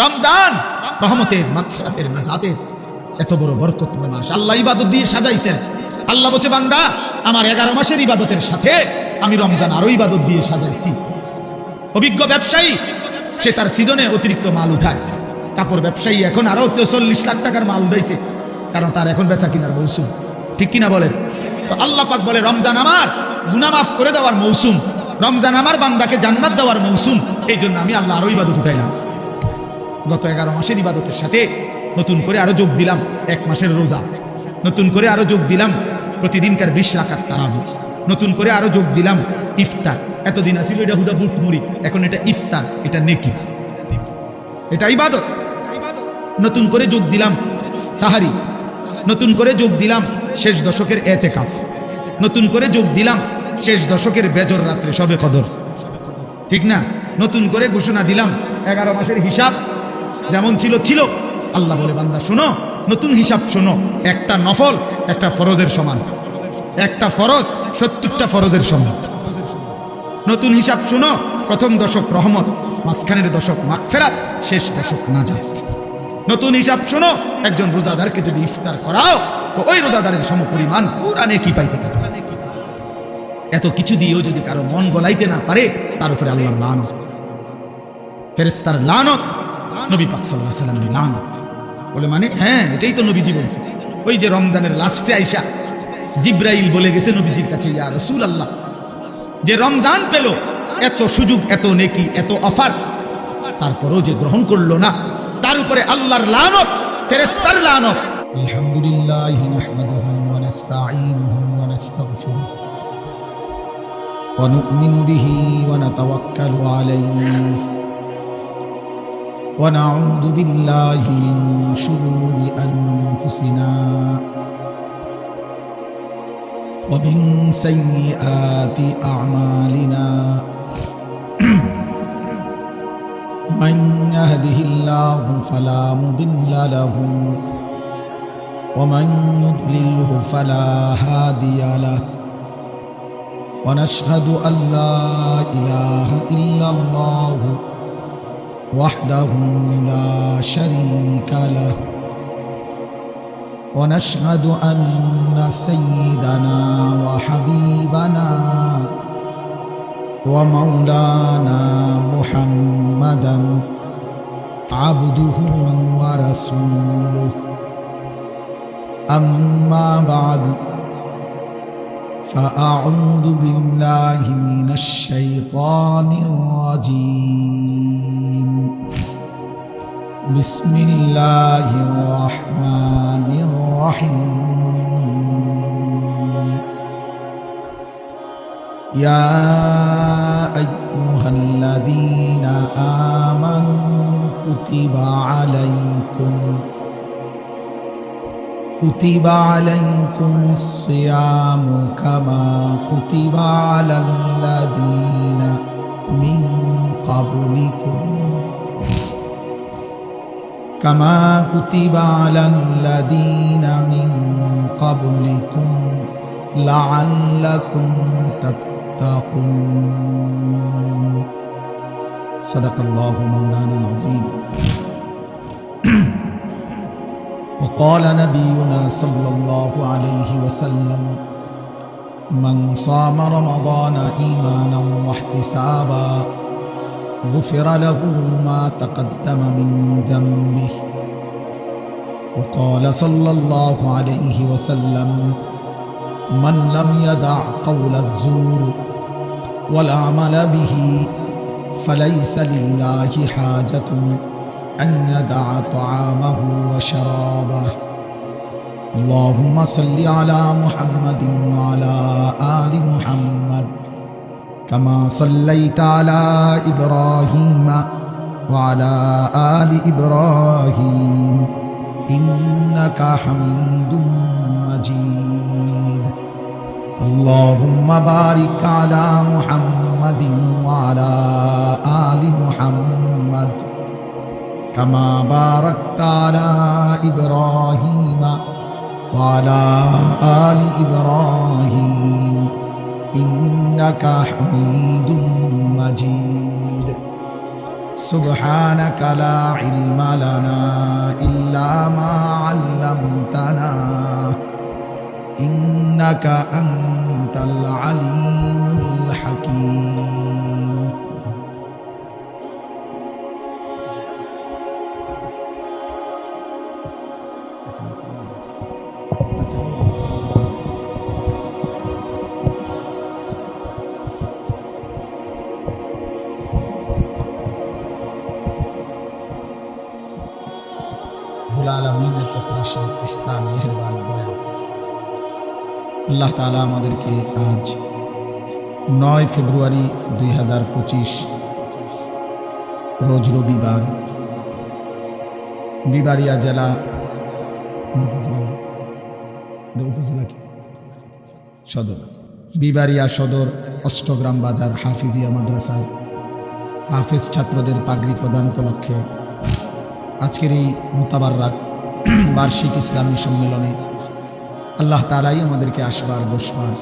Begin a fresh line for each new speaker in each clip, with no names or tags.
রমজান রহমতের, মাগফিরাতের, নাজাতের এত বড় বরকতময় মাস আল্লাহ ইবাদত দিয়ে সাজাইছেন। আল্লাহ বলছে, বান্দা আমার 11 মাসের ইবাদতের সাথে আমি রমজান আরো ইবাদত দিয়ে সাজাইছি। অভিজ্ঞ ব্যবসায়ী সে তার সিজনে অতিরিক্ত মাল উঠায়। কাপড় ব্যবসায়ী এখন আরো 43 লাখ টাকার মাল উঠাইছে, কারণ তার এখন বেচা কিনার মৌসুম। ঠিক কিনা বলেন? তো আল্লাহ পাক বলে, রমজান আমার গুনাহ মাফ করে দেওয়ার মৌসুম, রমজান আমার বান্দাকে জান্নাত দেওয়ার মৌসুম। এই জন্য আমি আল্লাহ আরো ইবাদত উঠাইলাম। গত 11 মাসের ইবাদতের সাথে নতুন করে আরো যোগ দিলাম 1 মাসের রোজা, নতুন করে আরো যোগ দিলাম প্রতিদিনকার 20 রাকাত তারাবি, নতুন করে আরো যোগ দিলাম ইফতার। এতদিন আছিল এটা হুদা বুট মুড়ি, এখন এটা ইফতার, এটা নেকি, এটা ইবাদত। নতুন করে যোগ দিলাম সাহারি, নতুন করে যোগ দিলাম শেষ দশকের এতেকাফ, নতুন করে যোগ দিলাম শেষ দশকের বেজর রাত্রে শবে কদর। ঠিক না? নতুন করে ঘোষণা দিলাম 11 মাসের হিসাব যেমন ছিল ছিল। আল্লাহ বলে, বান্দা শোনো, নতুন হিসাব শোনো, একটা নফল একটা ফরজের সমান, একটা ফরজ 70টা ফরজের সমান। নতুন হিসাব শোনো, প্রথম দশক রহমত, মাঝখানের দশক মাগফিরাত, শেষ দশক নাজাত। নতুন হিসাব শোনো, একজন রোজাদারকে যদি ইফতার করাও তো ওই রোজাদারের সমপরিমাণ পুরা নেকি পাইতে থাকে। এত কিছু দিয়েও যদি কারো মন গলাইতে না পারে, তার উপরে আল্লাহর লানত, ফেরেশতার লানত, নবী পাক সাল্লাল্লাহু আলাইহি ওয়াসাল্লামের লানত। বলে মানে হ্যাঁ, এটাই তো নবীজি বলছে। ওই যে রমজানের লাস্টে আইসা জিব্রাইল বলে গেছে নবীজির কাছে, ইয়া রাসূলুল্লাহ, যে রমজান পেল, এত সুযোগ, এত নেকি, এত অফার, তারপরও যে গ্রহণ করলো না, তার উপরে আল্লাহর লানত, ফেরেশতার লানত। আলহামদুলিল্লাহ নাহমাদুহু ওয়া নাস্তাঈনুহু ওয়া নাস্তাগফিরুহু ওয়া নু'মিনু বিহি ওয়া নাতাওয়াক্কালু আলাইহি ওয়া নাউযু বিল্লাহি মিন শুরুরি আনফুসিনা ওয়া মিন সাইয়্যাতি আ'মালিনা। من يهده الله فلا مضل له ومن يضلله فلا هادي له ونشهد أن لا إله إلا الله وحده لا شريك له ونشهد أن سيدنا وحبيبنا ومولانا محمدا عبده ورسوله أما بعد فأعوذ بالله من الشيطان الرجيم بسم الله الرحمن الرحيم يا أيها الذين آمنوا كتب عليكم الصيام كما كتب على الذين من قبلكم لعلكم تتقون صدق الله مولانا العظيم وقال نبينا صلى الله عليه وسلم من صام رمضان إيمانا واحتسابا غفر له ما تقدم من ذنبه وقال صلى الله عليه وسلم من لم يدع قول الزور والعمل به فليس لله حاجة أن يدع طعامه وشرابه اللهم صل على محمد وعلى آل محمد كما صليت على إبراهيم وعلى آل إبراهيم إنك حميد مجيد اللهم بارك على محمد وعلى آل محمد كما باركت على إبراهيم وعلى آل إبراهيم إنك حميد مجيد সুবহানাকা লা ইলমা লানা ইল্লা মা আল্লামতানা ইন্নাকা আনতাল আলিমুল হাকীম। আলামিনের প্রকাশে ইহসান মেহেরবানি দয়া। আল্লাহ তাআলা আমাদেরকে আজ 9 ফেব্রুয়ারি 2025 রোজ রবিবার বিবাড়িয়া জেলা সদর বিবাড়িয়া সদর অষ্টগ্রাম বাজার হাফিজিয়া মাদ্রাসার হাফিজ ছাত্রদের পাগড়ি প্রদান উপলক্ষে আজকের এই মুতাবাররাক বার্ষিক ইসলামী সম্মেলনে আল্লাহ তাআলাই আমাদেরকে আসবার বসবার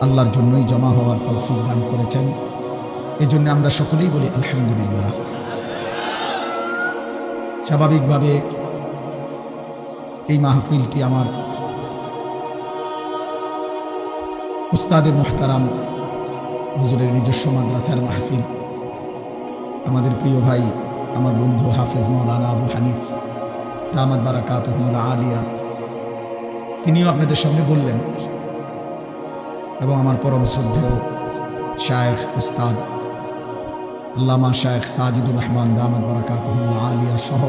আল্লাহর জন্যই জমা হওয়ার তৌফিক দান করেছেন। এই জন্য আমরা সকলেই বলি আলহামদুলিল্লাহ। স্বাভাবিকভাবে এই মাহফিলটি আমার উস্তাদে মুহতারাম হুজুরের নিজস্ব মাদ্রাসার মাহফিল। আমাদের প্রিয় ভাই আমার বন্ধু হাফেজ মাওলানা আবু হানিফ দামাত বারাকাতুহুল আলিয়া তিনিও আপনাদের সামনে বললেন, এবং আমার পরম শ্রদ্ধেয় শায়েখ উস্তাদ আল্লামা শায়েখ সাজিদুর রহমান দামাত বারাকাতুহুল আলিয়া সহ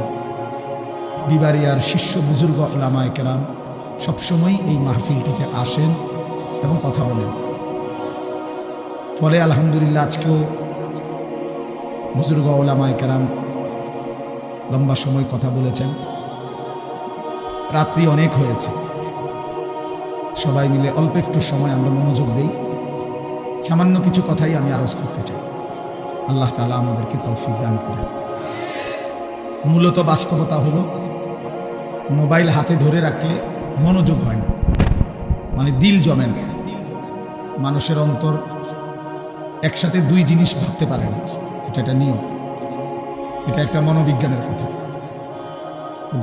বিবাড়িয়ার শিষ্য বুজুর্গ উলামায়ে কেরাম সবসময় এই মাহফিলটিতে আসেন এবং কথা বলেন। ফলে আলহামদুলিল্লাহ আজকেও বুজুর্গ উলামায়ে কেরাম লম্বা সময় কথা বলেছেন। রাত্রি অনেক হয়েছে, সবাই মিলে অল্প একটু সময় আমরা মনোযোগ দেই। সামান্য কিছু কথাই আমি আরজ করতে চাই। আল্লাহ তাআলা আমাদেরকে তৌফিক দান করেন। মূলত বাস্তবতা হলো মোবাইল হাতে ধরে রাখলে মনোযোগ হয় না, মানে দিল জমে না। মানুষের অন্তর একসাথে দুই জিনিস ভাবতে পারে না, এটা একটা নিয়ম, এটা একটা মনোবিজ্ঞানের কথা।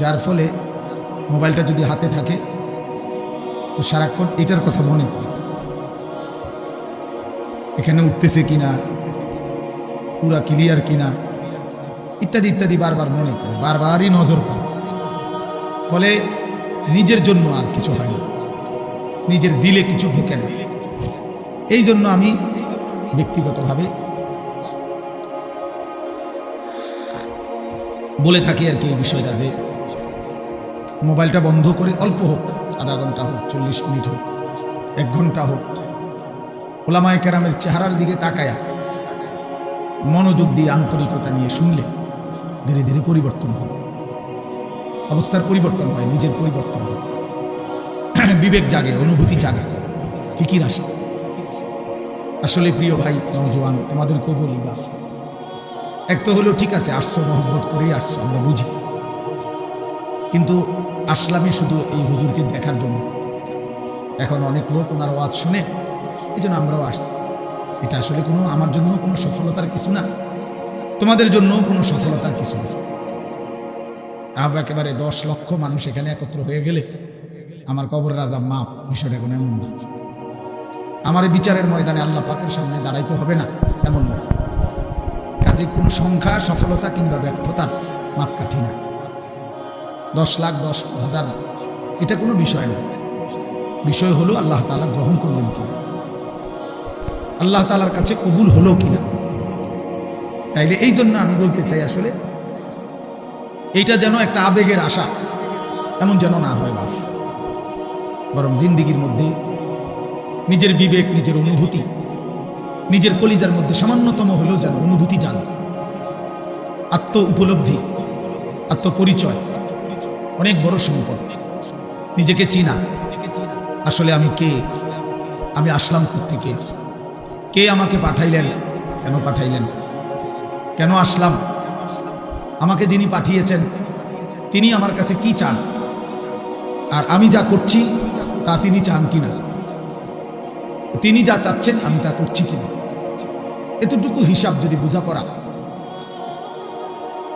যার ফলে মোবাইলটা যদি হাতে থাকে তো সারাক্ষণ এটার কথা মনে পড়ে, এখানে উঠতেছে কিনা, পুরা ক্লিয়ার কিনা, ইত্যাদি ইত্যাদি বারবার মনে পড়ে, বারবারই নজর পড়ে। ফলে নিজের জন্য আর কিছু হয় না, নিজের দিলে কিছু ঢোকে না। এই জন্য আমি ব্যক্তিগতভাবে বলে থাকি আর কি এই বিষয়টা, যে মোবাইলটা বন্ধ করে অল্প হোক, আধা ঘন্টা হোক, 40 মিনিট হোক, 1 ঘন্টা হোক, উলামায়ে কেরামের চেহারার দিকে তাকায়া মনোযোগ দিয়ে আন্তরিকতা নিয়ে শুনলে ধীরে ধীরে পরিবর্তন হয়, অবস্থার পরিবর্তন হয়, নিজের পরিবর্তন হয়, বিবেক জাগে, অনুভূতি জাগে, ফিকির আসে। আসলে প্রিয় ভাই নওজোয়ান, আমাদেরকেও বলি বা এক তো হলো ঠিক আছে, আসছো মহব্বত করেই আসছো, আমরা বুঝি, কিন্তু আসলামই শুধু এই হুজুরকে দেখার জন্য। এখন অনেক লোক ওনার ওয়াজ শুনে, এই জন্য আমরাও আসছি। এটা আসলে কোনো আমার জন্য কোনো সফলতার কিছু না, তোমাদের জন্য কোনো সফলতার কিছু না। একেবারে 10 লক্ষ মানুষ এখানে একত্র হয়ে গেলে আমার কবর রাজা মাপ, বিষয়টা কোনো এমন না। আমার এই বিচারের ময়দানে আল্লাহ পাকের সামনে দাঁড়াইতে হবে না, এমন না। কাজে কোনো সংখ্যা, সফলতা কিংবা ব্যর্থতার মাপকাঠি না। 10 লাখ, 10,000 এটা কোনো বিষয় না। বিষয় হলো আল্লাহ তাআলা গ্রহণ করলেন কিনা, আল্লাহ তাআলার কাছে কবুল হলো কিনা। তাইলে এই জন্য আমি বলতে চাই, আসলে এইটা যেন একটা আবেগের আশা এমন যেন না হয় বাপ, বরং জিন্দিগির মধ্যে নিজের বিবেক, নিজের অনুভূতি, নিজের কলিজার মধ্যে সামান্যতম হলেও যেন অনুভূতি জানে। আত্ম উপলব্ধি, আত্মপরিচয় অনেক বড় সম্পদ। নিজেকে চিনা, আসলে আমি কে, আমি আসলাম কোত্থেকে, কে আমাকে পাঠাইলেন, কেন পাঠাইলেন, কেন আসলাম, আমাকে যিনি পাঠিয়েছেন তিনি আমার কাছে কি চান, আর আমি যা করছি তা তিনি চান কিনা, তিনি যা চাচ্ছেন আমি তা করছি কিনা। এতটুকু হিসাব যদি বোঝাপড়া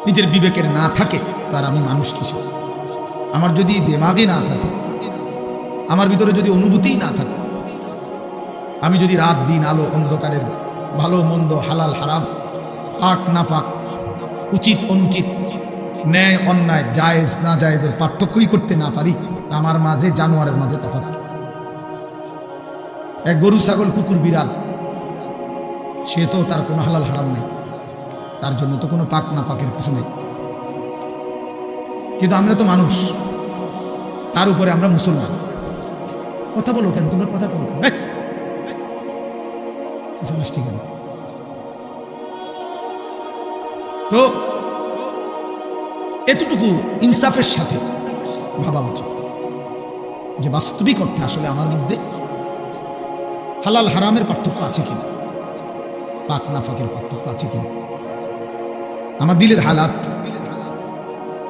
নিজের বিবেকের না থাকে তার আমি মানুষ কিসে? আমার যদি দেমাগে না থাকে, আমার ভিতরে যদি অনুভূতি না থাকে, আমি যদি রাত দিন আলো অন্ধকারের ভালো মন্দ হালাল হারাম পাক না পাক উচিত অনুচিত ন্যায় অন্যায় জায়েজ না জায়েজের পার্থক্যই করতে না পারি, আমার মাঝে জানোয়ারের মাঝে তফাৎ। এক গরু ছাগল কুকুর বিড়াল সে তো তার কোনো হালাল হারাম নেই, তার জন্য তো কোনো পাক না পাকের কিছু নেই। কিন্তু আমরা তো মানুষ, তার উপরে আমরা মুসলমান। কথা বলো কেন তোমরা? কথা বলো ঠিক আছে। তো এতটুকু ইনসাফের সাথে ভাবা উচিত যে বাস্তবিক অর্থে আসলে আমার মধ্যে হালাল হারামের পার্থক্য আছে কিনা, পাক না পাকের পার্থক্য আছে কিনা, আমার দিলের হালাত।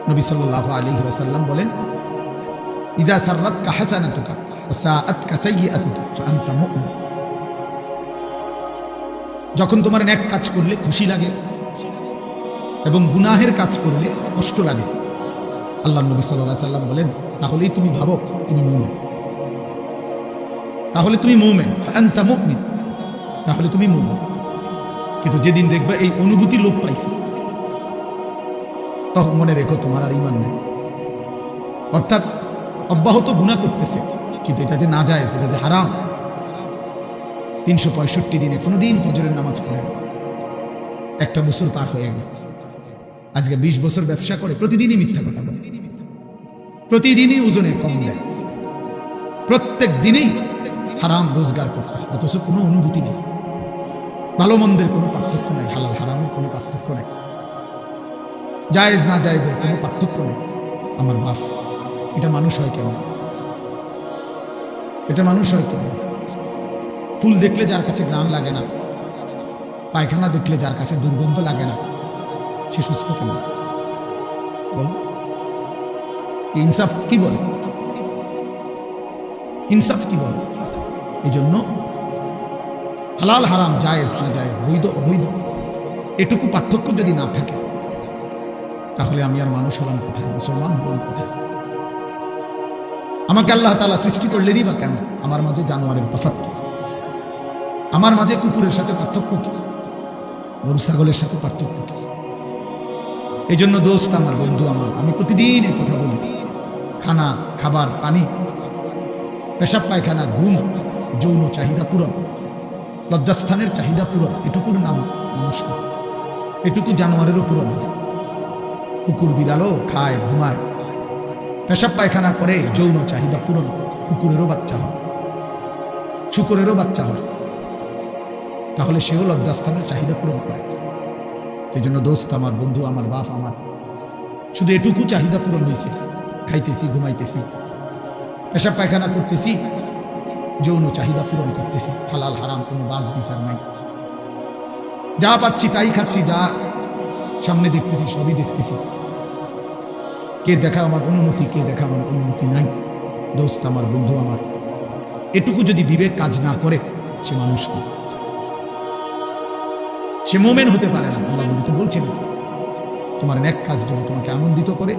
নবী সাল্লাল্লাহু আলাইহি ওয়াসাল্লাম বলেন, ইজা সাররাতকা হাসানাতুকা ওয়া সাআতকা সাইয়্যাতুকা ফাআনতা মুমিন। যখন তোমার নেক কাজ করলে খুশি লাগে এবং গুনাহের কাজ করলে কষ্ট লাগে, আল্লাহর নবী সাল্লাল্লাহু আলাইহি ওয়াসাল্লাম বলেন, তাহলেই তুমি ভাবো তুমি মুমিন, তাহলে তুমি মুমিন, ফাআনতা মুমিন, তাহলে তুমি মুমিন। কিন্তু যেদিন দেখবে এই অনুভূতি লোপ পাইছে, তখন মনে রেখো তোমার আর ঈমান নেই। অর্থাৎ অব্যাহত গুনাহ করতেছে, কিন্তু এটা যে না যায়, সেটা যে হারাম। 365 দিনে কোনোদিন ফজরের নামাজ পড়ে না, একটা বছর পার হয়ে গেছে, আজকে 20 বছর ব্যবসা করে, প্রতিদিনই মিথ্যা কথা বলে, প্রতিদিনই ওজনে কম দেয়, প্রত্যেক দিনেই হারাম রোজগার করতেছে, অথচ কোনো অনুভূতি নেই, ভালো মন্দের কোনো পার্থক্য নাই, হালাল হারামের কোনো পার্থক্য নাই, জায়েজ না জায়েজের কোনো পার্থক্য নেই। আমার বাপ, এটা মানুষ হয় কেন? এটা মানুষ হয় কেন? ফুল দেখলে যার কাছে ঘ্রাণ লাগে না, পায়খানা দেখলে যার কাছে দুর্গন্ধ লাগে না, সে সুস্থ কেন? বল, ইনসাফ কি বলে? ইনসাফ কি বলে? এই জন্য হালাল হারাম, জায়েজ না জায়েজ, বৈধ অবৈধ, এটুকু পার্থক্য যদি না থাকে, তাহলে আমি আর মানুষ হলাম কোথায়, মুসলমান হলাম কোথায়? আমাকে আল্লাহ তাআলা সৃষ্টি করলেনই বা কেন? আমার মাঝে জানোয়ারের তফাৎ কি? আমার মাঝে কুকুরের সাথে পার্থক্য কি? গরু ছাগলের সাথে পার্থক্য কি? এই জন্য দোস্ত আমার, বন্ধু আমার, আমি প্রতিদিন এই কথা বলি, খানা, খাবার, পানি, পেশাব পায়খানা, ঘুম, যৌন চাহিদা পূরণ, লজ্জাস্থানের চাহিদা পূরণ, এটুকুর নাম মানুষ না, এটুকু জানোয়ারেরও পূরণ। কুকুর বিড়ালও খায়, ঘুমায়, পেশাব পায়খানা করে, যৌন চাহিদা পূরণ। কুকুরেরও বাচ্চা হয়, শুকরেরও বাচ্চা হয়, তাহলে সেও লজ্জাস্থানের চাহিদা পূরণ করে। এই জন্য দোস্ত আমার, বন্ধু আমার, বাপ আমার, শুধু এটুকু চাহিদা পূরণ হয়েছে, খাইতেছি, ঘুমাইতেছি, পেশাব পায়খানা করতেছি, যৌন চাহিদা পূরণ করতেছি, হালাল হারাম কোনো বাজ বিচার নাই, যা পাচ্ছি তাই খাচ্ছি, যা সামনে দেখতেছি সবই দেখতেছি, কে দেখা আমার অনুমতি, কে দেখা আমার অনুমতি নাই। দোস্ত আমার, বন্ধু আমার, এটুকু যদি বিবেক কাজ না করে, সে মানুষ না, সে মোমেন হতে পারে না। আল্লাহ নবী তো বলছেন, তোমার নেক কাজ যদি তোমাকে আনন্দিত করে,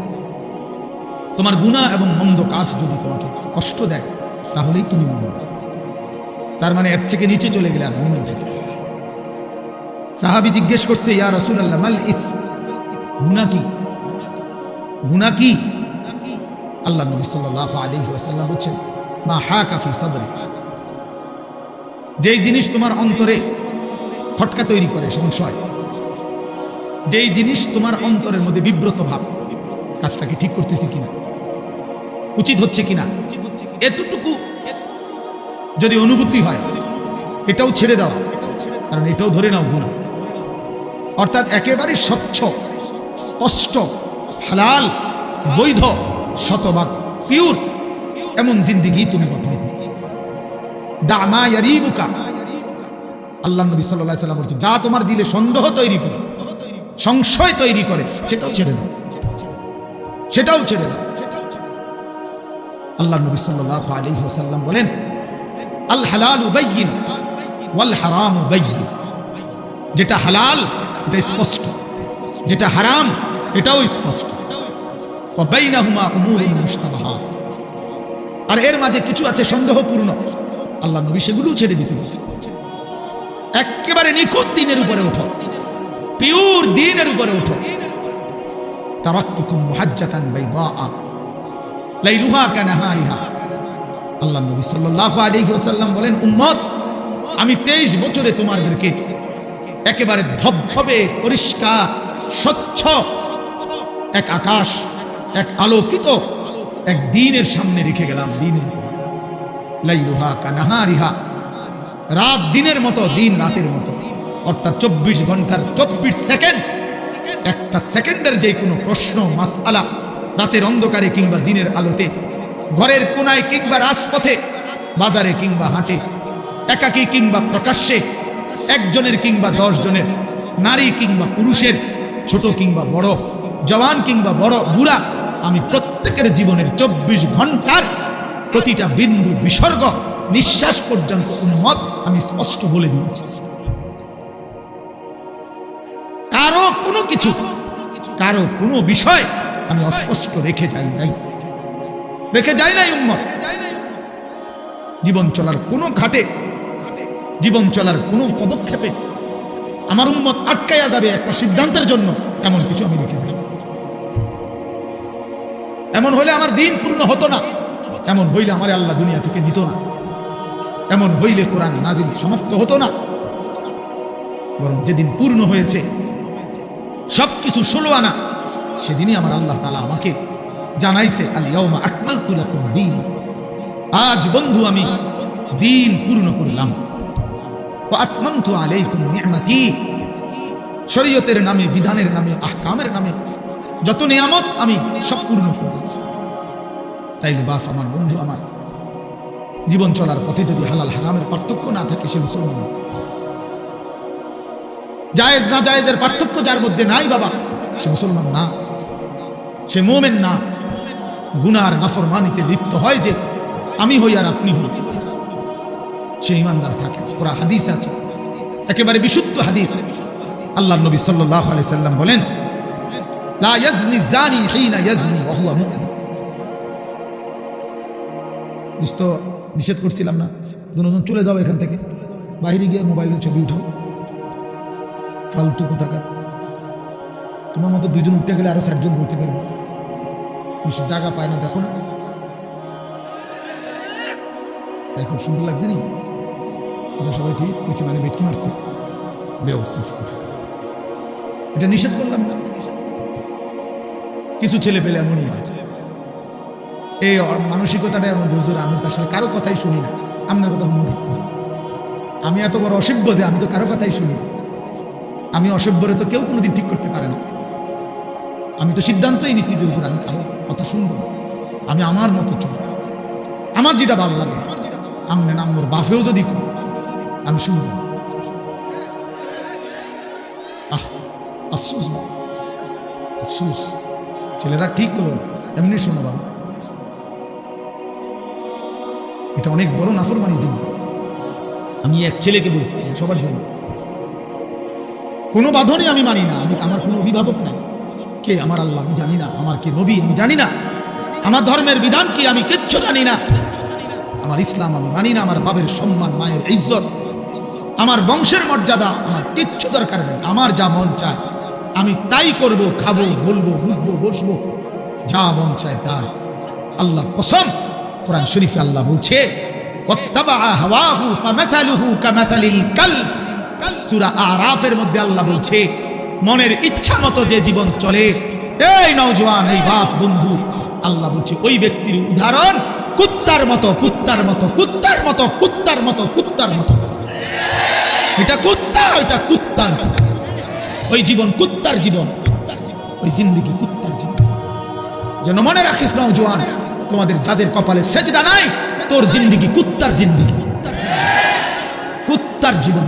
তোমার গুনাহ এবং মন্দ কাজ যদি তোমাকে কষ্ট দেয়, তাহলেই তুমি মুমিন। তার মানে এর থেকে নিচে চলে গেলে আর মুমিন থাকে। সাহাবী জিজ্ঞেস করছে, ইয়া রাসূলুল্লাহ, মাল ইথম, গুনাহ কি? গুনাহ কি? আল্লাহ নবী সাল্লাল্লাহু আলাইহি ওয়াসাল্লাম বলেন, মা হাকা ফি সাদরি, যেই জিনিস তোমার অন্তরে খটকা তৈরি করে, সংশয়, যেই জিনিস তোমার অন্তরের মধ্যে বিব্রত ভাব, কাজটা কি ঠিক করতেছি কিনা, উচিত হচ্ছে কিনা, এতটুকু যদি অনুভূতি হয়, এটাও ছেড়ে দাও, কারণ এটাও ধরে নাও গুনাহ। অর্থাৎ একেবারে স্বচ্ছ, স্পষ্ট, হালাল, বৈধ, শতভাগ পিওর এমন জিন্দেগি তুমি গঠন করো। দামা ইয়ারিবুকা, আল্লাহ নবী সাল্লাল্লাহু আলাইহি ওয়াসাল্লাম বলেছেন, যা তোমার দিলে সন্দেহ তৈরি করে, সংশয় তৈরি করে, সেটাও ছেড়ে দাও, সেটাও ছেড়ে দাও। আল্লাহ নবী সাল্লাল্লাহু আলাইহি ওয়াসাল্লাম বলেন, আল হালালু বাইয়িন ওয়াল হারামু বাইয়িন, যেটা হালাল এটা স্পষ্ট, যেটা হারাম এটাও স্পষ্ট। ওয়াবাইনাহুমা উমুরুন মুশতাবাহাত, আর এর মাঝে কিছু আছে সন্দেহপূর্ণ, আল্লাহ নবী সেগুলোও ছেড়ে দিতে বলছে। একেবারে নিখুঁত দ্বীনের উপরে ওঠো, পিওর দ্বীনের উপরে ওঠো। তারাকতুকুম মুহাজ্জাতান বাইদা লাইলুহা কানাহারিহা। আল্লাহ নবী সাল্লাল্লাহু আলাইহি ওয়াসাল্লাম বলেন, উম্মত, আমি 23 বছরে তোমাদেরকে একেবারে ধবধবে পরিষ্কার স্বচ্ছ এক আকাশ, এক আলোকিত এক দ্বীনের সামনে রেখে গেলাম। দ্বীনের লাইলুহা কানাহারিহা, রাত দিনের মতো, দিন রাতের মতো, অর্থাৎ 24 ঘন্টার 24 সেকেন্ড, একটা সেকেন্ডের যে কোনো প্রশ্ন মাসআলা রাতের অন্ধকারে কিংবা দিনের আলোতে, ঘরের কোনায় কিংবা রাজপথে, বাজারে কিংবা হাটে, একাকী কিংবা প্রকাশ্যে, একজনের কিংবা 10 জনের, নারী কিংবা পুরুষের, ছোট কিংবা বড়, জওয়ান কিংবা বড় বুড়া, আমি প্রত্যেকের জীবনের 24 ঘন্টার প্রতিটা বিন্দু বিসর্গ নিঃশ্বাস পর্যন্ত উম্মত আমি স্পষ্ট বলে দিয়েছি। কারো কোনো কিছু, কারো কোনো বিষয় আমি অস্পষ্ট রেখে যাই নাই, রেখে যাই নাই উম্মত। জীবন চলার কোনো ঘাটে, জীবন চলার কোনো পদক্ষেপে আমার উম্মত আটকায়া যাবে একটা সিদ্ধান্তের জন্য, এমন কিছু আমি রেখে যাই। এমন হলে আমার দিন পূর্ণ হতো না, এমন হইলে আমার আল্লাহ দুনিয়া থেকে নিত না, এমন হইলে কোরআন নাজিল সমাপ্ত হতো না। বরং যেদিন পূর্ণ হয়েছে সবকিছু 16 আনা, সেদিনই আমার আল্লাহ তাআলা আমাকে জানাইছে, আল ইয়াউমা আকমালতু লাকুম দীন, আজ বন্ধু আমি দিন পূর্ণ করলাম। ওয়া আতমামতু আলাইকুম নি'মাতি, শরীয়তের নামে, বিধানের নামে, আহকামের নামে যত নিয়ামত আমি সব পূর্ণ করলাম। তাইলে বাপ আমার, বন্ধু আমার, জীবন চলার পথে যদি হালাল হারামের পার্থক্য না থাকে, সে মুসলমান না। জায়েজ না জায়েজের পার্থক্য যার মধ্যে নাই বাবা, সে মুসলমান না, সে মুমিন না। গুনার নাফরমানিতে লিপ্ত হয় যে আমি হই আর আপনি হই, সে ঈমানদার থাকে। পুরা হাদিস আছে, একেবারে বিশুদ্ধ হাদিস। আল্লাহ নবী সাল্লাল্লাহু আলাইহি সাল্লাম বলেন, লা ইয়াজনি জানি হিনা ইয়াজনি ওয়া হুয়া মুমিন। দোস্ত, নিষেধ করছিলাম না, দুজন চলে যাও এখান থেকে, বাইরে গিয়ে মোবাইলের ছবি উঠাও, ফালতু কোথাকার। তোমার মতো 2 জন উঠতে গেলে আরো 4 জন বলতে পারে, জায়গা পায় না। দেখো না, এখন সুন্দর লাগছে নি? সবাই ঠিক কিছু মানে বেটকি মারছে, এটা নিষেধ করলাম না। কিছু ছেলে পেলে এমনই আছে, এই মানসিকতাটা এমন। হুজুর, আমি তো আসলে কারো কথাই শুনি না, আপনার কথা মনে রাখতে হবে। আমি এত বড় অসভ্য যে আমি তো কারো কথাই শুনি না। আমি অসভ্যরে তো কেউ কোনোদিন ঠিক করতে পারে না। আমি তো সিদ্ধান্তই নিচ্ছি যে হুজুর আমি কারো কথা শুনবো না, আমি আমার মতো চলব, আমার যেটা ভালো লাগে। আমনে নাম্বর বাফেও যদি আমি শুনবো। আফসোস বাবা, আফসোস। ছেলেরা ঠিক করো, এমনি শোনো বাবা, এটা অনেক বড় নাফরমানি জীবন। আমি এক ছেলেকে বলতেছি, সবার জন্য। কোনো বাঁধনই আমি মানি না, আমি আমার কোনো অভিভাবক নাই। কে আমার আল্লাহ আমি জানি না, আমার কে নবী আমি জানি না, আমার ধর্মের বিধান কি আমি কিচ্ছু জানি না, আমার ইসলাম আমি মানি না, আমার বাবার সম্মান, মায়ের ইজ্জত, আমার বংশের মর্যাদা আমার কিচ্ছু দরকার নেই। আমার যা মন চায় আমি তাই করব, খাবো, বলবো, বুঝবো, বসবো, যা মন চায় তাই। আল্লাহর কসম, কোরআন শরীফে আল্লাহ বলছে, ওয়াত্তাবা হাওয়াহু ফামাথালুহু কামাথালিল কালব। সূরা আরাফের মধ্যে আল্লাহ বলছে, মনের ইচ্ছা মতো যে জীবন চলে, এই নওজোয়ান, এই বাপ, বন্ধু, আল্লাহ বলছে ওই ব্যক্তির উদাহরণ কুত্তার মতো, কুত্তার মতো, কুত্তার মতো, কুত্তার মতো, কুত্তার মতো। এটা কুত্তা, ওইটা কুত্তার। ওই জীবন কুত্তার জীবন, ওই জিন্দেগি কুত্তার জীবন। যেন মনে রাখিস নওজোয়ান, তোমাদের যাদের কপালে সেজদা নাই, তোর জিন্দেগি কুত্তার জিন্দেগি, কুত্তার জীবন।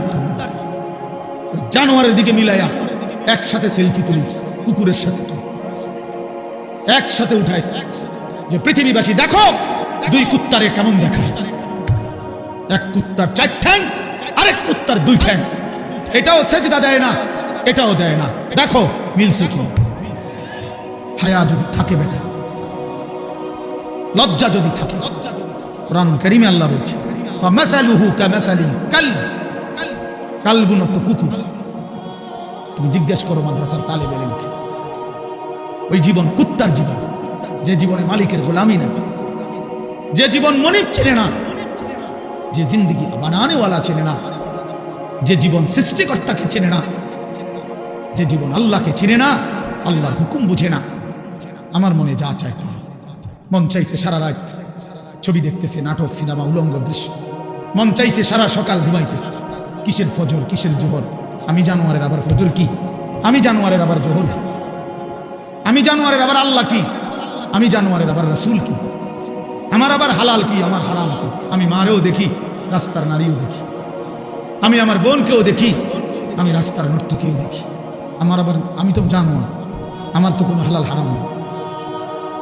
জানোয়ারের দিকে মিলাইয়া একসাথে সেলফি তুলিস, কুকুরের সাথে তুই একসাথে উঠাইস, যে পৃথিবীবাসী দেখো 2 কুত্তারে কেমন দেখায়। এক কুত্তার 4 ঠ্যাং, আরেক কুত্তার 2 ঠ্যাং। এটাও সেজদা দেয় না, এটাও দেয় না, দেখো মিলছে কি? হায়া যদি থাকে বেটা, লজ্জা যদি থাকে, কোরআন কারীমে আল্লাহ বলছে ফামাসালুহু কামাসালিল কালব, কালবুন তো কুকুর। তুমি জিজ্ঞেস করো মাদ্রাসার তালেব ইলমকে, ওই জীবন কুত্তার জীবন, যে জীবনে মালিকের গোলামি না, যে জীবন মনিব চেনে না, যে জিন্দেগি বানানেওয়ালা চেনে না, যে জীবন সৃষ্টিকর্তাকে চেনে না, যে জীবন আল্লাহকে চিনে না, আল্লাহর হুকুম বুঝে না। আমার মনে যা চায় তা, মন চাইছে সারা রাত ছবি দেখতেছে, নাটক, সিনেমা, উলঙ্গ দৃশ্য, মন চাইছে সারা সকাল ঘুমাইতেছে। কিসের ফজর, কিসের জোহর? আমি জানোয়ারের আবার ফজর কি? আমি জানোয়ারের আবার জোহর কি? আমি জানোয়ারের আবার আল্লাহ কি? আমি জানোয়ারের আবার রাসূল কি? আমার আবার হালাল কি, আমার হারাম কি? আমি মারেও দেখি, রাস্তার নারীও দেখি, আমি আমার বোনকেও দেখি, আমি রাস্তার নর্তকীও দেখি। আমার আবার, আমি তো জানোয়ার, আমার তো কোনো হালাল হারাম নেই,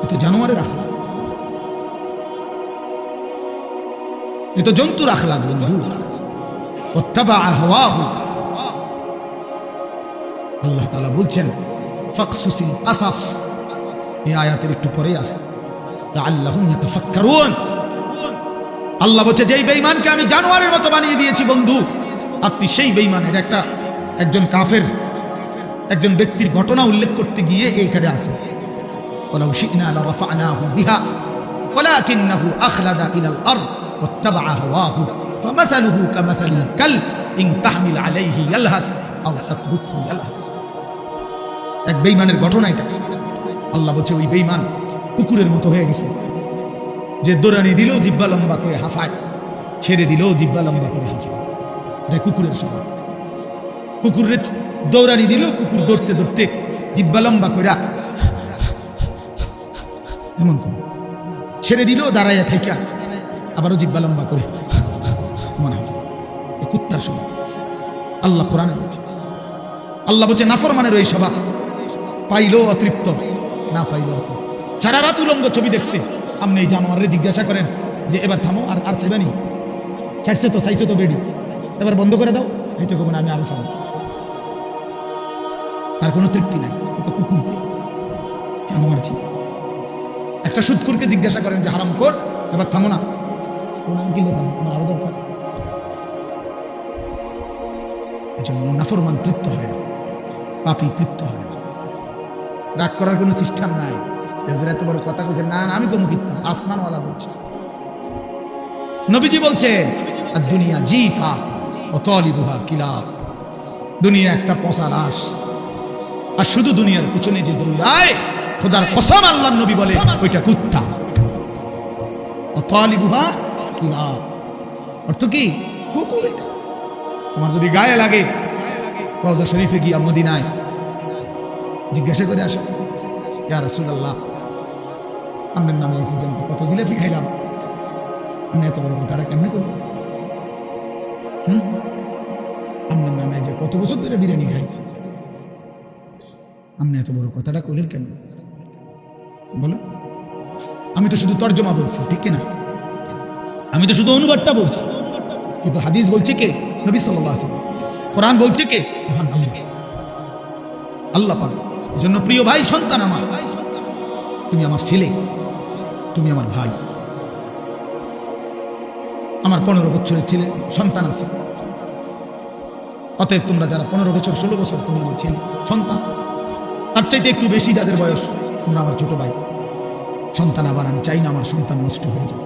এ তো জানোয়ারের আখলাক, এ তো জন্তুর আখলাক বন্ধু। ওয়াত্তাবা হাওয়াহু, আল্লাহ তাআলা বলছেন ফাকসুসিল কাসাস, এই আয়াতের একটু পরেই আছে লাআল্লাহুম ইয়াতাফাক্কারুন। আল্লাহ বলছে যেই বেঈমানকে আমি জানোয়ারের মতো বানিয়ে দিয়েছি বন্ধু, আপনি সেই বেঈমানের একজন কাফের, একজন ব্যক্তির ঘটনা উল্লেখ করতে গিয়ে এইখানে আছে ওয়ালাউ শি'না লারাফা'নাহু বিহা ওয়ালাকিন্নাহু আখলাদা ইলাল আরদ ওয়াত্তাবা'a হাওয়াহু ফামাসালুহু কামাসালিল কালব ইন তাহমিল আলাইহি ইয়ালহাস আও তাতরুকহু ইয়ালহাস। এক বেঈমানের ঘটনা এটা। আল্লাহ বলছে ওই বেঈমান কুকুরের মতো হয়ে গেছে, যে দৌড়ানি দিলেও জিহ্বা লম্বা করে হাঁফায়, ছেড়ে দিলেও জিহ্বা লম্বা করে হাঁফায়। এটা কুকুরের স্বভাব। কুকুরের দৌড়ানি দিলেও কুকুর দৌড়তে দৌড়তে জিহ্বা লম্বা করে এমন করে, ছেড়ে দিলেও দাঁড়াইয়া থাইকা আবারও জিহ্বা লম্বা করে এমন হাঁফায়। কুত্তার স্বভাব। আল্লাহ কোরআনে বলছে, আল্লাহ বলছে নাফরমানের ওই স্বভাব, পাইলেও অতৃপ্ত, না পাইলেও অতৃপ্ত। সারা রাত উলঙ্গ ছবি দেখছে। আপনি এই জানোয়ারে জিজ্ঞাসা করেন যে এবার থামো, আর চাইবানি, ছাড়ছে তো, চাইছো তো বেডি, এবার বন্ধ করে দাও, এই তো কব না আমি আরো চাবো। তার কোনো তৃপ্তি নাই, তো কুকুর জানোয়ার ছিল। একটা সুদখোরকে জিজ্ঞাসা করেন যে হারাম কর, এবার থামো না, আমার আরো দরকার। এজন্য নাফরমান তৃপ্ত হয় না, পাপী তৃপ্ত হয় না। রাগ করার কোনো সিস্টেম নাই। এত বড় কথা কইছে, না না আমি কোনো কিত্তা, আসমানওয়ালা বলছে। নবীজি বলছেন দুনিয়া জিফা ও তালিবুহা কিলাব, দুনিয়া একটা পচা লাশ, আর শুধু দুনিয়ার পিছনে যে দৌড়ায়, খোদার কসম আল্লাহর নবী বলে ওইটা কুত্তা। ও তালিবুহা কিলাব অর্থ কি? কুকুর। এটা আমার যদি গায়ে লাগে, রওজা শরীফে গিয়া মদিনায় জিজ্ঞাসা করে আসো, ইয়া রাসূলুল্লাহ আপনার নামে এই পর্যন্ত কত জিলাপি খাইলাম, আমি এত বড় কথাটা কেমনে করবো? আপনার নামে যে কত বছর ধরে বিরিয়ানি খাই, আপনি এত বড় কথাটা করলেন কেন? বলো, আমি তো শুধু তর্জমা বলছি, ঠিক কিনা? আমি তো শুধু অনুবাদটা বলছি, কিন্তু হাদিস বলছে কে? নবী সাল্লাল্লাহু আলাইহি ওয়াসাল্লাম। কোরআন বলছে কে? আল্লাহ পাক। জন্য প্রিয় ভাই, সন্তান আমার, তুমি আমার ছেলে, তুমি আমার ভাই। আমার 15 বছরের ছেলে সন্তান আছে, অতএব তোমরা যারা 15 বছর 16 বছর, তুমি আমার ছেলে সন্তান। তার চাইতে একটু বেশি যাদের বয়স, তোমরা আমার ছোট ভাই সন্তান। আবার আমি চাই না আমার সন্তান নষ্ট হয়ে যাক।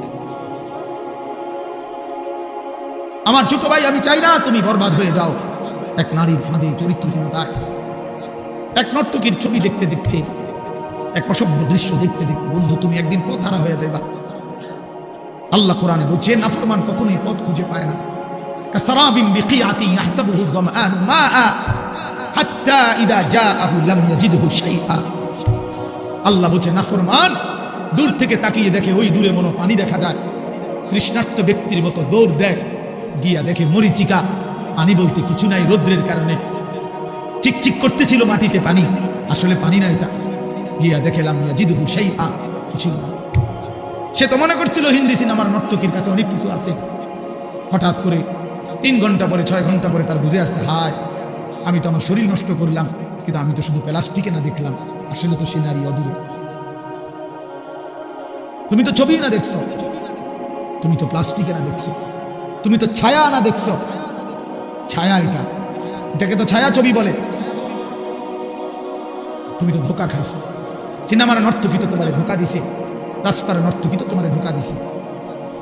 আমার ছোট ভাই, আমি চাই না তুমি বরবাদ হয়ে যাও এক নারীর ফাঁদে, চরিত্রহীনতায়, এক নর্তকীর ছবি দেখতে দেখতে, এক অসভ্য দৃশ্য দেখতে দেখতে। বন্ধু, তুমি একদিন পথহারা হয়ে যাইবা। আল্লাহ কোরআনে বলছে নাফরমান কখনোই পথ খুঁজে পায় না। কাসারাবিন বিকিআতি ইয়াহসাবুহু যামআনু মাআ হাত্তা ইযা জাআহু লাম ইয়াজিদহু শাইআ। আল্লাহ বলছে নাফরমান দূর থেকে তাকিয়ে দেখে, ওই দূরে মনে পানি দেখা যায়, তৃষ্ণার্ত ব্যক্তির মতো দৌড় দেয়, গিয়া দেখে মরিচিকা, পানি বলতে কিছু নাই। রৌদ্রের কারণে চিকচিক করতেছিল মাটিতে পানি, আসলে পানি না এটা। গিয়া দেখলাম ইয়াজিদহু শাইআ, কিছু না। সে তো মনে করছিল হিন্দি সিনেমার নর্তকীর কাছে অনেক কিছু আছে। হঠাৎ করে 3 ঘন্টা পরে, 6 ঘন্টা পরে তার বুঝে আসছে, হায় আমি তো আমার শরীর নষ্ট করলাম, কিন্তু আমি তো শুধু প্লাস্টিকে না দেখলাম, আসলে তো সে নারী অদূরে। তুমি তো ছবি না দেখছো, তুমি তো প্লাস্টিকে না দেখছো, তুমি তো ছায়া না দেখছো। ছায়া এটাকে তো ছায়া ছবি বলে। তুমি তো ধোকা খাইছো। সিনেমার নর্তকী তো তোমারে ধোকা দিছে, রাস্তার নর্তকী তো তোমারে ধোকা দিছে।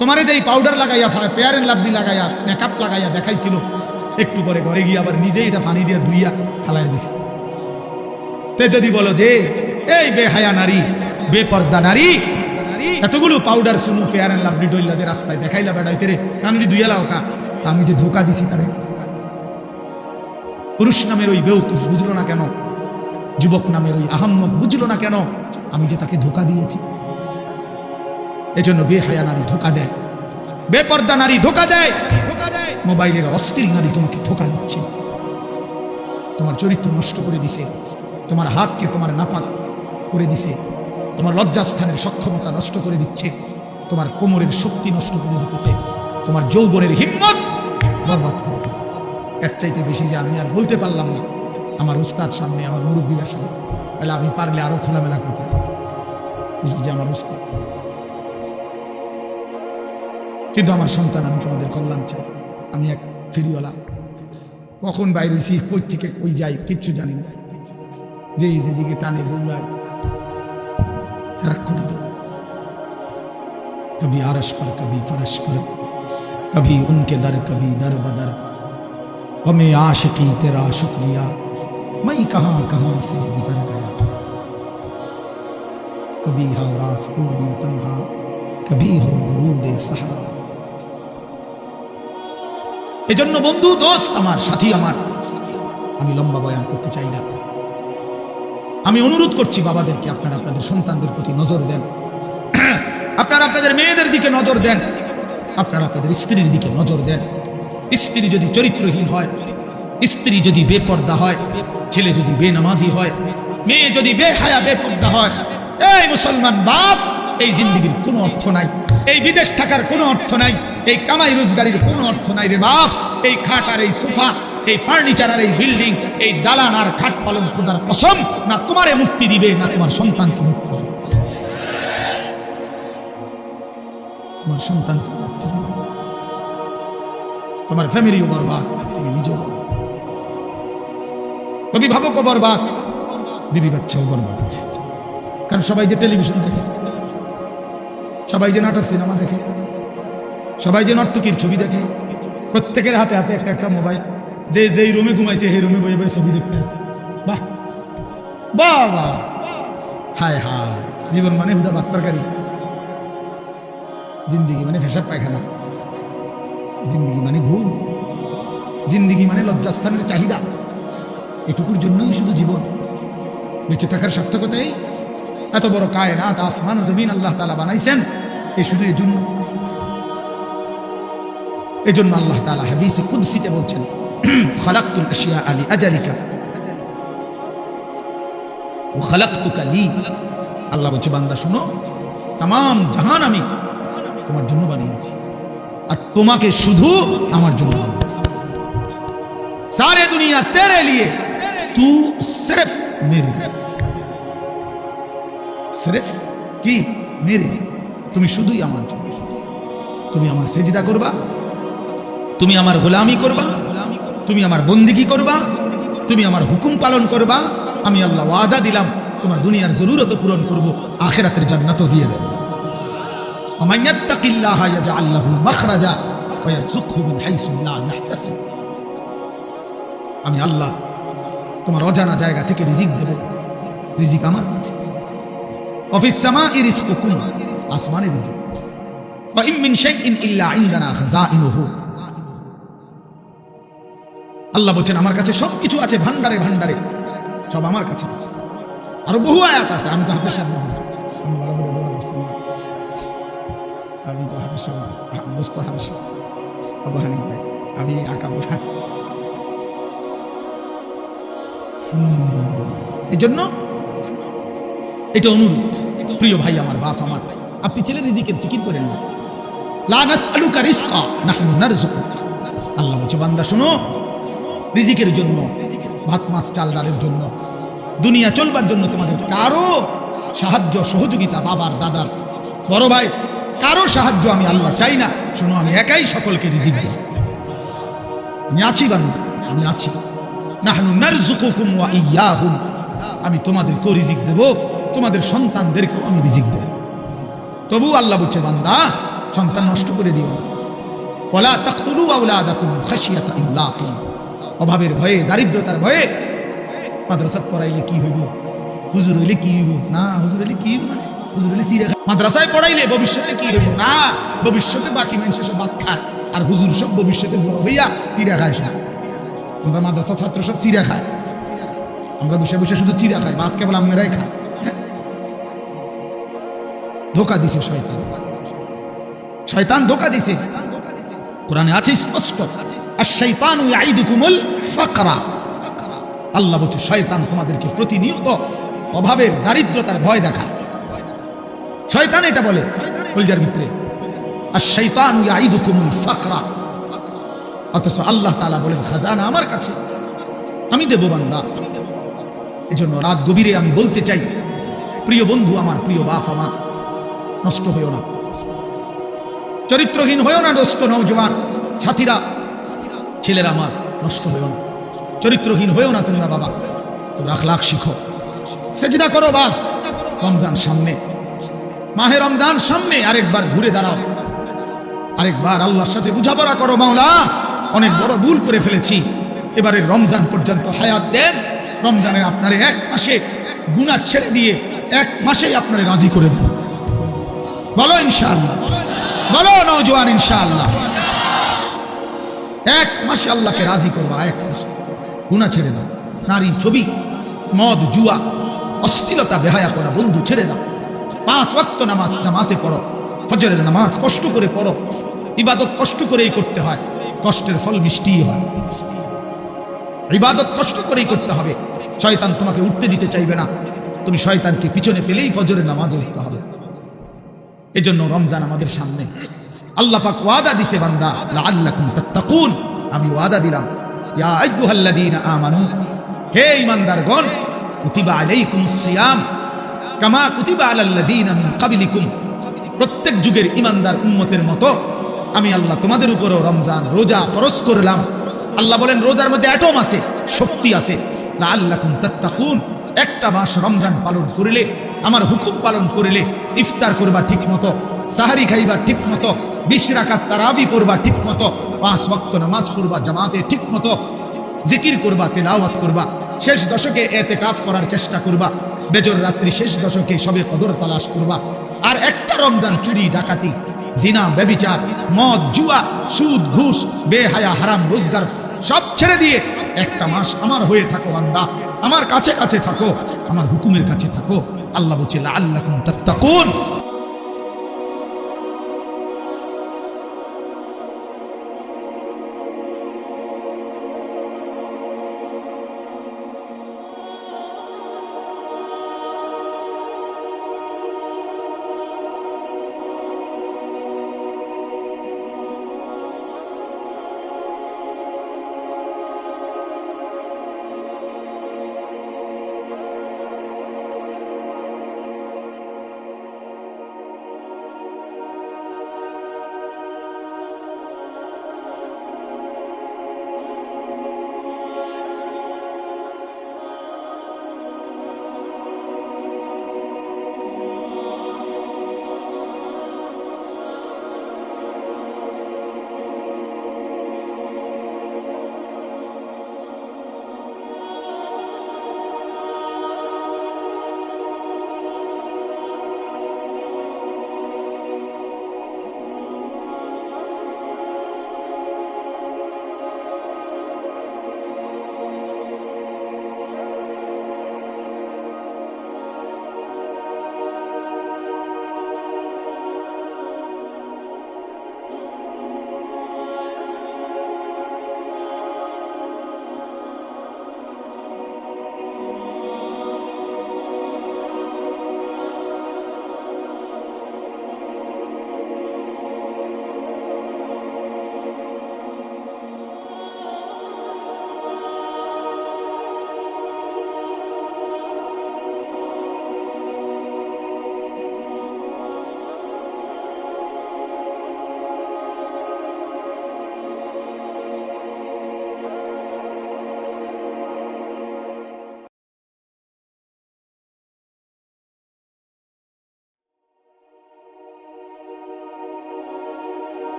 তোমারে যেই পাউডার লাগাইয়া, ফেয়ার এন্ড লাভলি লাগাইয়া, মেকআপ লাগাইয়া দেখাইছিল, একটু পরে ঘরে গিয়ে আবার নিজেই এটা পানি দিয়ে ধুইয়া ফালাইয়া দিছে। তে যদি বলো যে এই বেহায়া নারী, বেপর্দা নারী, এতগুলো পাউডার সুনু ফেয়ার এন্ড লাভলি ডইলা যে রাস্তায় দেখাইলা বেড়াইতে রে, কানড়ি ধুইয়া লাও কা, আমি যে ধোকা দিছি তারে। পুরুষ নামের ওই বেউকুফ বুঝলো না কেন? যুবক নামের ওই আহম্মক বুঝলো না কেন? আমি যে তাকে ধোকা দিয়েছি। এজন্য বেহায়া নারী ধোকা দেয়, বেপর্দা নারী ধোকা দেয়, মোবাইলের অশ্লীল নারী তোমাকে ধোকা দিচ্ছে, তোমার চরিত্র নষ্ট করে দিছে, তোমার হাতকে তোমার নাপাক করে দিছে, তোমার লজ্জাস্থানের সক্ষমতা নষ্ট করে দিচ্ছে, তোমার কোমরের শক্তি নষ্ট করে দিতেছে, তোমার যৌবনের হিম্মত বরবাদ করে দিতেছে। এর চাইতে বেশি যে আমি আর বলতে পারলাম না আমার উস্তাদ সামনে, আমার মুরব্বীর সামনে, তাহলে আমি পারলে আরো খোলামেলা করতে যে আমার উস্তাদ। কিন্তু আমার সন্তান, আমি তোমাদের কল্যাণ চাই। আমি এক ফেরিওয়ালা, কখন বাইরে কই থেকে কই যাই কিচ্ছু জানি না, যেদিকে টানে দৌড়ায় সারাক্ষণ। কবি আরশ पर कभी फरश पर, कभी उनके दर कभी दर बदर, हमें आशिकी तेरा शुक्रिया, मैं कहां कहां से गुजर गया, कभी हो रास्तों में तन्हा, कभी हो गुरूद सहरा। এজন্য বন্ধু, দোস্ত আমার, সাথী আমার, আমি লম্বা বয়ান করতে চাই না। আমি অনুরোধ করছি বাবাদেরকে, আপনারা আপনাদের সন্তানদের প্রতি নজর দেন, আপনারা আপনাদের মেয়েদের দিকে নজর দেন, আপনারা আপনাদের স্ত্রীর দিকে নজর দেন। স্ত্রী যদি চরিত্রহীন হয়, স্ত্রী যদি বেপর্দা হয়, ছেলে যদি বেনামাজি হয়, মেয়ে যদি বেহায়া বেপর্দা হয়, এই মুসলমান বাপ, এই জিন্দেগির কোনো অর্থ নাই, এই বিদেশ থাকার কোনো অর্থ নাই, এই কামাই রোজগারের কোনো অর্থ নাই রে বাপ। এই খাট আর এই সোফা, এই ফার্নিচার আর এই বিল্ডিং, এই দালান আর খাট পালন খোদার কসম না তোমারে মুক্তি দিবে, না তোমার সন্তানকে মুক্তি দিবে। তোমার সন্তানকে মুক্তি দিবে, তোমার ফ্যামিলিও বরবাদ, তুমি নিজেও বরবাদ, অভিভাবকও বরবাদ, বিবি বাচ্চাও বরবাদ। কারণ সবাই যে টেলিভিশন দেখে, সবাই যে নাটক সিনেমা দেখে, সবাই যে নর্তকীর ছবি দেখে, প্রত্যেকের হাতে হাতে একটা একটা মোবাইল, যে যেই রুমে ঘুমাইছে সেই রুমে বয়ে বয়ে ছবি দেখতে আছে। বাহ বাবা, হায় হায়, জীবন মানে হুদা বাত্তারকারী, জিন্দিগি মানে ফেসাব পায়খানা, জিন্দিগি মানে ঘুম, জিন্দিগি মানে লজ্জাস্থানের চাহিদা। এটুকুর জন্যই শুধু জীবন, বেঁচে থাকার সার্থকতাই। এত বড় কায়নাত, আসমান ও জমিন আল্লাহ তাআলা বানাইছেন এই শুধু এই জন্য। এজন্য আল্লাহ তাআলা হাদিসে কুদসিতে বলছেন, খালাকতুল আশিয়া আলি আজালিকা ওয়া খালাকতুকা লি। আল্লাহ বলছে, বান্দা শোনো, तमाम জাহান আমি তোমার জন্য বানিয়েছি, আর তোমাকে শুধু আমার জন্য বানিয়েছি। सारे दुनिया तेरे लिए, तू सिर्फ मेरे लिए, सिर्फ কি মেরে, তুমি শুধুই আমার জন্য। তুমি আমার সেজদা করবা, তুমি আমার গোলামি করবা, তুমি আমার বন্দিগি করবা, তুমি আমার হুকুম পালন করবা। আমি আল্লাহ ওয়াদা দিলাম তোমার দুনিয়ার জরুরত পূরণ করব, আখিরাতের জান্নাতও দিয়ে দেব। ওমান ইয়াত্তাকিল্লাহা ইয়াজআল লাহু মাখরাজা ওয়া ইয়ারযুকহু মিন হাইসু লা ইয়াহতাসিব। আমি আল্লাহ তোমার অজানা জায়গা থেকে রিজিক দেব, রিজিক আমার কাছে। ওয়াফিস সামাই রিজকুকুম, আসমানে রিজিক। ওয়া ইম মিন শাইইন ইল্লা ইনদানা খাযাইনুহু। আল্লাহ বলেন আমার কাছে সবকিছু আছে, ভান্ডারে ভান্ডারে সব আমার কাছে আছে। আর বহু আয়াত আছে, আমি তো হাফেজ সাহেব না, আমি তো হাফেজ সাহেব, দোস্ত হাফেজ সাহেব, আমি আঁকা বলা। এই জন্য এটা অনুরোধ, প্রিয় ভাই আমার, বাপ আমার, আপনি ছেলে রিজিকের ফিকির করেন না। লা নাসআলুকা রিজকা নাহনু নারযুকুকা। আল্লাহ বলছে, বান্দা শোনো, রিজিকের জন্য, ভাত মাছ চাল ডালের জন্য দুনিয়া চলবার জন্য তোমাদের কারো সাহায্য সহযোগিতা, বাবার দাদার বড় ভাই কারো সাহায্য আমি আল্লাহ চাই না। শোনো, আমি একাই সকলকে রিজিক দেব। আমি আছি বান্দা, আমি আছি। নাহনু নারযুকুকুম ওয়া ইয়্যাহুম, আমি তোমাদেরকেও রিজিক দেব, তোমাদের সন্তানদেরকেও আমি রিজিক দেব। তবু আল্লাহ বলছে, বান্দা সন্তান নষ্ট করে দিও না। ওয়ালা তাকতুলু আওলাদাকুম খাশিয়াতা ইমলাক, অভাবের ভয়ে, দারিদ্রতার ভয়ে। মাদ্রাসাত পড়াইলে কি হইব, হুজুর হইলে কি হইব, না হুজুর হইলে কি হইব, মানে হুজুর হইলে সিরা। মাদ্রাসায় পড়াইলে ভবিষ্যতে কি হইব, না ভবিষ্যতে বাকি মানুষ সব ভাত খায়, আর হুজুর সব ভবিষ্যতে বড় হইয়া চিরা খায়। সব আমরা মাদ্রাসা ছাত্র সব চিরা খায়, আমরা বসে বসে শুধু চিরা খাই, ভাত কেবল আমরাই খাই। ধোকা দিছে শয়তান, শয়তান ধোকা দিছে। কোরআনে আছে স্পষ্ট, আশ-শাইতানু ইয়াইদুকুমুল ফাকরা। আল্লাহ বলছে শয়তান তোমাদেরকে প্রতিনিয়ত অভাবের, দারিদ্রতার ভয় দেখায়। শয়তান এটা বলে কলজার ভিতরে, আশ-শাইতানু ইয়াইদুকুমুল ফাকরা। অথচ আল্লাহ তাআলা বলেন খাজানা আমার কাছে, আমি দেব বান্দা। এজন্য রাত গভীরে আমি বলতে চাই, প্রিয় বন্ধু আমার, প্রিয় বাপ আমার, নষ্ট হইও না, চরিত্রহীন হইও না। দোস্ত নওজোয়ান সাথীরা, ছেলেরা আমার, নষ্ট হইও না, চরিত্রহীন হইও না তোমরা। বাবা তোমরা আখলাক শিখো, সেজদা করো। বাপ রমজান সামনে, মাহে রমজান সামনে, আরেকবার ঘুরে দাঁড়াও, আরেকবার আল্লাহর সাথে বুঝাপড়া করো। মাওলা অনেক বড় ভুল করে ফেলেছি, এবারে রমজান পর্যন্ত হায়াত দেন। রমজানের আপনারে এক মাসে গুনাহ ছেড়ে দিয়ে এক মাসেই আপনারে রাজি করে দেন। বলো ইনশাআল্লাহ, বলো নওজোয়ান ইনশাআল্লাহ। এক মাসে আল্লাহকে রাজি করবা, এক মাসে গুনাহ ছেড়ে দাও। নারী, ছবি, মদ, জুয়া, অশ্লীলতা, বেহায়াপনা বন্ধু ছেড়ে দাও। 5 ওয়াক্ত নামাজ জামাতে পড়ো, ফজরের নামাজ কষ্ট করে পড়ো। ইবাদত কষ্ট করেই করতে হয়, কষ্টের ফল মিষ্টিই হয়। ইবাদত কষ্ট করেই করতে হবে। শয়তান তোমাকে উঠতে দিতে চাইবে না, তুমি শয়তানকে পিছনে ফেলেই ফজরের নামাজে উঠতে হবে। এজন্য রমজান আমাদের সামনে, আল্লাহ পাক ওয়াদা দিছে, বান্দা লাআল্লাকুম তাত্তাকুন, আমি ওয়াদা দিলাম। ইয়া আইয়ুহাল্লাযীনা আমানু, হে ঈমানদারগণ, কুতিবা আলাইকুমুস সিয়াম কামা কুতিবা আলাল্লাযীনা মিন ক্বাবলিকুম, প্রত্যেক যুগের ঈমানদার উম্মতের মতো আমি আল্লাহ তোমাদের উপরও রমজান রোজা ফরজ করলাম। আল্লাহ বলেন রোজার মধ্যে অ্যাটম আছে, শক্তি আছে। লাআল্লাকুম তাত্তাকুন, একটা মাস রমজান পালন করিলে, আমার হুকুম পালন করিলে, ইফতার করবা ঠিক মতো, সাহারি খাইবা ঠিক মতো, 20 রাকাত তারাবি করবা ঠিক মতো, 5 ওয়াক্ত নামাজ পড়বা জামাতে ঠিক মতো, জিকির করবা, তেলাওয়াত করবা, শেষ দশকে এতেকাফ করার চেষ্টা করবা, বেজর রাত্রি শেষ দশকে সবে কদর তালাশ করবা। আর একটা রমজান চুরি, ডাকাতি, জিনা, ব্যভিচার, মদ, জুয়া, সুদ, ঘুষ, বেহায়া, হারাম রোজগার সব ছেড়ে দিয়ে একটা মাস আমার হয়ে থাকো বান্দা, আমার কাছে কাছে থাকো, আমার হুকুমের কাছে থাকো। আল্লাহ বলছে লাআল্লাকুম তাত্তাকুন,